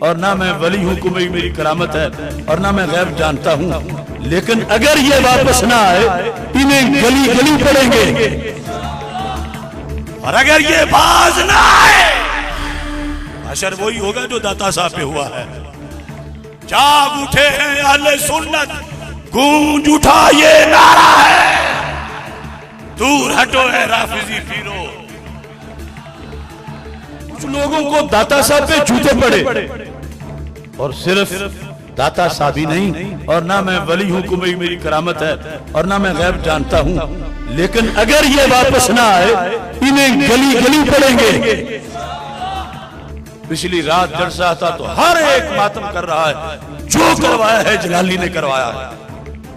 اور نہ میں ولی ہوں کہ میری کرامت ہے اور نہ میں غیب جانتا ہوں، لیکن اگر یہ واپس نہ آئے انہیں گلی گلی پڑیں گے، اور اگر یہ باز نہ آئے حشر وہی ہوگا جو داتا صاحب پہ ہوا ہے۔ جاگ اٹھے ہیں اہل سنت، گونج اٹھا یہ نعرہ ہے، دور ہٹو ہے رافضی پیرو۔ کچھ لوگوں کو داتا صاحب پہ جھوٹے پڑے، اور صرف داتا صاحب ہی نہیں، اور نہ میں ولی ہوں کہ میری کرامت ہے اور نہ میں غیب جانتا ہوں، لیکن اگر یہ واپس نہ آئے انہیں گلی گلی پڑیں گے۔ پچھلی رات جلسہ تھا تو ہر ایک ماتم کر رہا ہے، جو کروایا ہے جلالی نے کروایا ہے،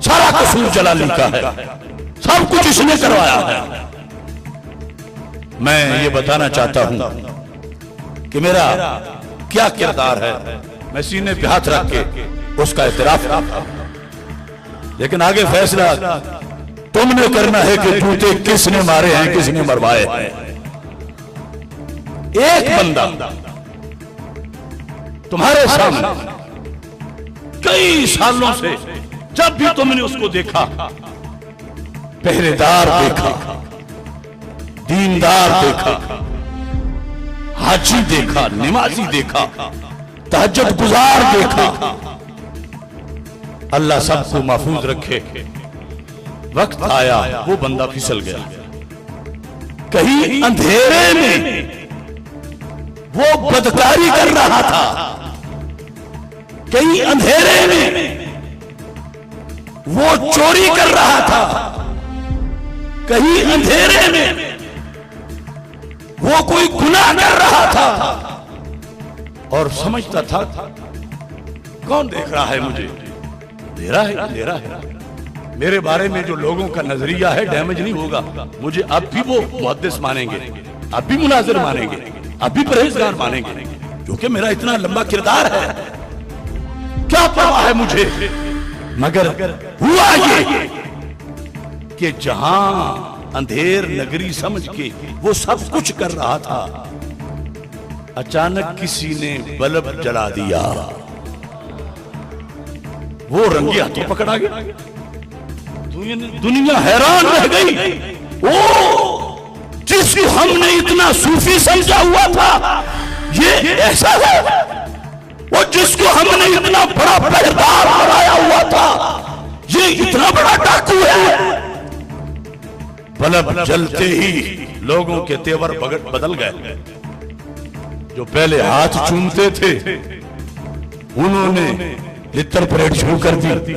سارا قصور جلالی کا ہے، سب کچھ اس نے کروایا ہے۔ میں یہ بتانا چاہتا ہوں کہ میرا کیا کردار ہے، میں سینے پہ ہاتھ رکھ کے اس کا اعتراف کرتا ہوں، لیکن آگے فیصلہ تم نے کرنا ہے کہ جوتے کس نے مارے ہیں، کس نے مروائے ہیں۔ ایک بندہ تمہارے سامنے کئی سالوں سے جب بھی تم نے اس کو دیکھا، پہرے دار دیکھا، دیندار دیکھا، حاجی دیکھا، نمازی دیکھا، تہجد گزار دیکھا، اللہ سب کو محفوظ رکھے۔ وقت آیا وہ بندہ پھسل گیا، کہیں اندھیرے میں وہ بدکاری کر رہا تھا، کہیں اندھیرے میں وہ چوری کر رہا تھا، کہیں اندھیرے میں وہ کوئی گناہ کر رہا تھا، اور سمجھتا تھا کون دیکھ رہا ہے مجھے، اندھیرا ہے، میرے بارے میں جو لوگوں کا نظریہ ہے ڈیمیج نہیں ہوگا، مجھے اب بھی وہ محدث مانیں گے، اب بھی مناظر مانیں گے، اب بھی پرہیزگار مانیں گے، کیونکہ میرا اتنا لمبا کردار ہے، کیا پرواہ ہے مجھے۔ مگر ہوا یہ کہ جہاں اندھیر نگری سمجھ کے وہ سب کچھ کر رہا تھا، اچانک کسی نے بلب جلا دیا، وہ رنگی ہاتھوں پکڑا گیا، دنیا حیران رہ گئی۔ وہ جس کو ہم نے اتنا صوفی سمجھا ہوا تھا یہ ایسا ہے، وہ جس کو ہم نے اتنا بڑا پہردار بنایا ہوا تھا یہ اتنا بڑا ڈاکو ہے۔ بلب جلتے ہی لوگوں کے تیور بدل گئے، جو پہلے ہاتھ چومتے تھے انہوں نے لتر پریڈ شروع کر دی۔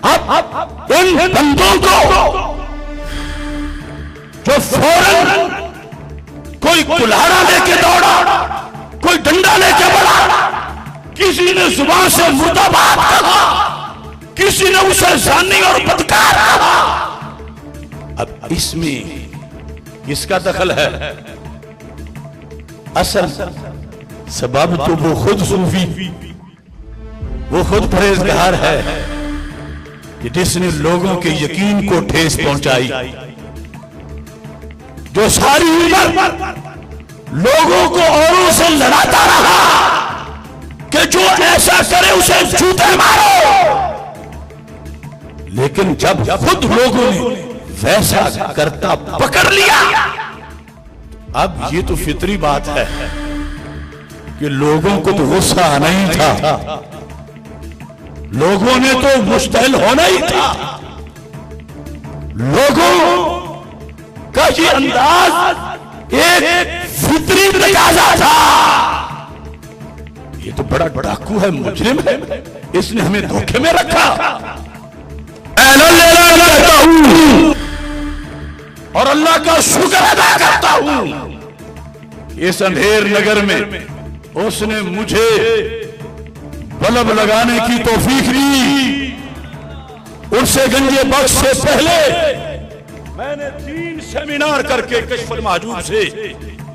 اب ان بندوں کو جو فوراً کوئی کلہاڑا لے کے دوڑا، کوئی ڈنڈا لے کے بڑھا، کسی نے زبان سے مرداباد کہا، کسی نے اسے زانی اور بدکار کہا، اب اس میں کس کا دخل ہے؟ اصل سبب تو وہ خود صوفی، وہ خود پرہیزگار ہے کہ جس نے لوگوں کے یقین کو ٹھیس پہنچائی، جو ساری عمر لوگوں کو اوروں سے لڑاتا رہا کہ جو ایسا کرے اسے جوتے مارو، لیکن جب خود لوگوں نے ویسا کرتا پکڑ لیا، اب یہ تو فطری بات ہے کہ لوگوں کو تو غصہ آنا ہی تھا، لوگوں نے تو مشتعل ہونا ہی تھا، لوگوں کا یہ انداز ایک فطری تقاضا تھا۔ یہ تو بڑا ڈاکو ہے، مجرم ہے، اس نے ہمیں دھوکے میں رکھا۔ اور اللہ کا شکر ادا کرتا ہوں اس اندھیر نگر میں اس نے مجھے بلب لگانے کی توفیق دی. ان سے گنجے بخش سے پہلے میں نے 3 سیمینار کر کے کشف المحجوب سے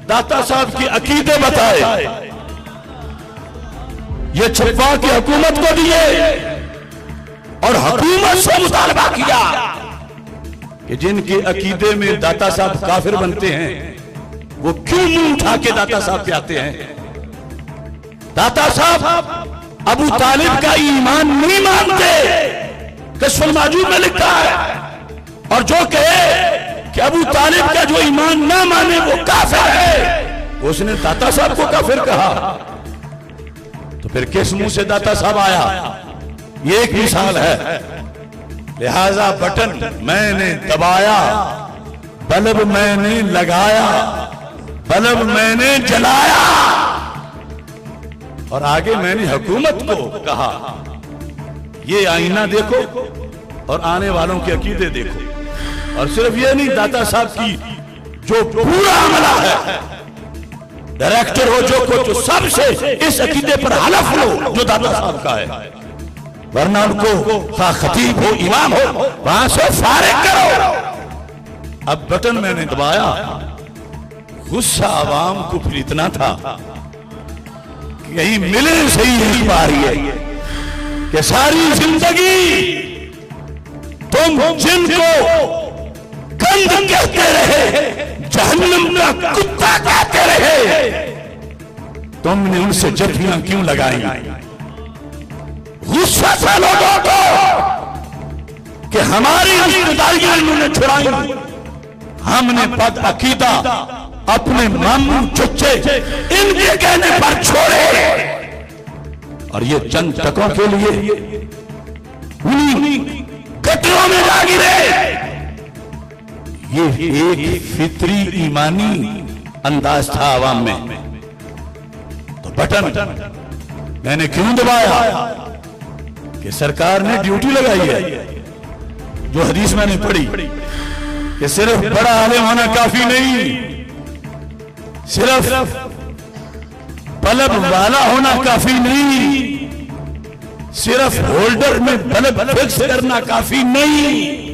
داتا صاحب کی عقیدے بتائے. یہ چھپا کے حکومت کو دیے اور حکومت سے مطالبہ کیا کہ جن کے عقیدے میں داتا صاحب کافر بنتے ہیں وہ کیوں منہ اٹھا کے داتا صاحب پہ آتے ہیں. داتا صاحب ابو طالب کا ایمان نہیں مانتے. کشف المحجوب میں لکھا ہے. اور جو کہے کہ ابو طالب کا جو ایمان نہ مانے وہ کافر ہے, اس نے داتا صاحب کو کافر کہا. تو پھر کس منہ سے داتا صاحب آیا؟ یہ ایک مثال ہے. لہذا بٹن میں نے دبایا, بلب میں نے لگایا, بلب میں نے جلایا, اور آگے میں نے حکومت کو کہا یہ آئینہ دیکھو اور آنے والوں کے عقیدے دیکھو. اور صرف یہ نہیں, داتا صاحب کی جو پورا عملہ ہے, ڈائریکٹر ہو جو کچھ, سب سے اس عقیدے پر حلف لو جو داتا صاحب کا ہے, ورنہ ان کو خواہ خطیب ہو امام ہو وہاں سے فارغ کرو. اب بٹن میں نے دبایا. غصہ عوام کو پھر اتنا تھا کہ کہیں ملے صحیح نہیں پا رہی ہے کہ ساری زندگی تم جن کو گند کہتے رہے, جہنم کا کتا کہتے رہے, تم نے ان سے جھٹیاں کیوں لگائی؟ غصہ تھا لوگوں کو کہ ہماری رشتےداریاں انہوں نے چھڑائی, ہم نے بد عقیدہ اپنے ماموں چچے ان کے کہنے پر چھوڑے, اور یہ چند ٹکوں کے لیے انہی گٹروں میں جا گرے. یہ ایک فطری ایمانی انداز تھا عوام میں. تو بٹن میں نے کیوں دبایا کہ سرکار نے ڈیوٹی لگائی ہے, جو حدیث میں نے پڑھی کہ صرف بڑا عالم ہونا کافی نہیں, صرف بلب والا ہونا کافی نہیں, صرف ہولڈر میں بلب فکس کرنا کافی نہیں.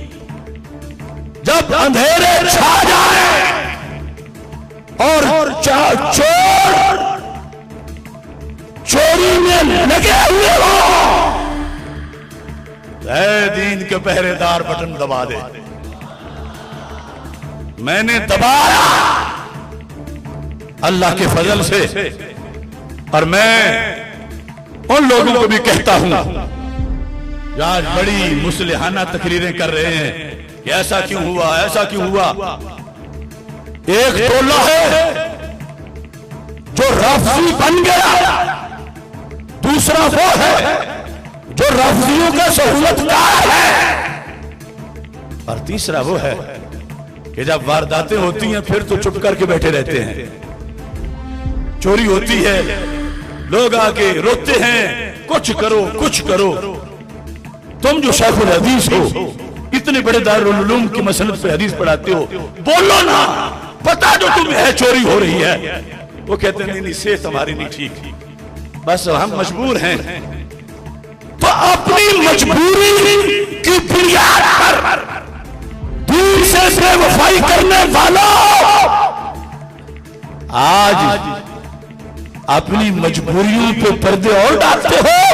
جب اندھیرے چھا جائیں اور چور چوری میں لگے ہوئے ہوں, اے دین کے پہرے دار بٹن دبا دے. میں نے دبایا اللہ کے فضل سے, اور میں ان لوگوں کو بھی کہتا ہوں جو آج بڑی مصلحانہ تقریریں کر رہے ہیں کہ ایسا کیوں ہوا, ایسا کیوں ہوا. ایک ٹولہ ہے جو رافضی بن گیا, دوسرا وہ ہے جو رافضیوں کا سہولت کار ہے, اور تیسرا وہ ہے کہ جب وارداتیں ہوتی ہیں پھر تو چپ کر کے بیٹھے رہتے ہیں. چوری ہوتی ہے, لوگ آکے روتے ہیں کچھ کرو کچھ کرو. تم جو شیخ الحدیث ہو, اتنے بڑے دارالعلوم کی مسند پہ حدیث پڑھاتے ہو, بولو نا, پتا جو تمہیں ہے چوری ہو رہی ہے. وہ کہتے ہیں نہیں صحت ہماری نہیں ٹھیک, بس ہم مجبور ہیں. تو اپنی مجبوری کی بنیاد پر دور سے بے وفائی کرنے والوں آج اپنی مجبوریوں پہ پردے اور ڈالتے ہو.